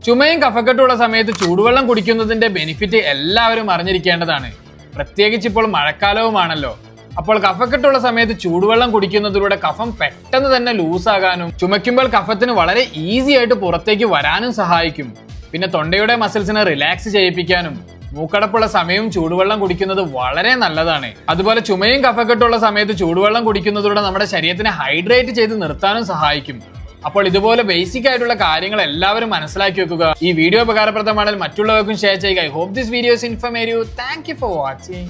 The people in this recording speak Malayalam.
ചുമയും കഫക്കെട്ടുള്ള സമയത്ത് ചൂടുവെള്ളം കുടിക്കുന്നതിന്റെ ബെനിഫിറ്റ് എല്ലാവരും അറിഞ്ഞിരിക്കേണ്ടതാണ്. പ്രത്യേകിച്ച് ഇപ്പോൾ മഴക്കാലവുമാണല്ലോ. അപ്പോൾ കഫക്കെട്ടുള്ള സമയത്ത് ചൂടുവെള്ളം കുടിക്കുന്നതിലൂടെ കഫം പെട്ടെന്ന് തന്നെ ലൂസാകാനും ചുമയ്ക്കുമ്പോൾ കഫത്തിന് വളരെ ഈസി ആയിട്ട് പുറത്തേക്ക് വരാനും സഹായിക്കും. പിന്നെ തൊണ്ടയുടെ മസിൽസിനെ റിലാക്സ് ചെയ്യിപ്പിക്കാനും മൂക്കടപ്പുള്ള സമയവും ചൂടുവെള്ളം കുടിക്കുന്നത് വളരെ നല്ലതാണ്. അതുപോലെ ചുമയും കഫക്കെട്ടുള്ള സമയത്ത് ചൂടുവെള്ളം കുടിക്കുന്നതിലൂടെ നമ്മുടെ ശരീരത്തിനെ ഹൈഡ്രേറ്റ് ചെയ്ത് നിർത്താനും സഹായിക്കും. അപ്പോൾ ഇതുപോലെ ബേസിക് ആയിട്ടുള്ള കാര്യങ്ങൾ എല്ലാവരും മനസ്സിലാക്കി വെക്കുക. ഈ വീഡിയോ ഉപകാരപ്രദമാണെങ്കിൽ മറ്റുള്ളവർക്കും ഷെയർ ചെയ്യുക. I hope this video is informative. Thank you for watching.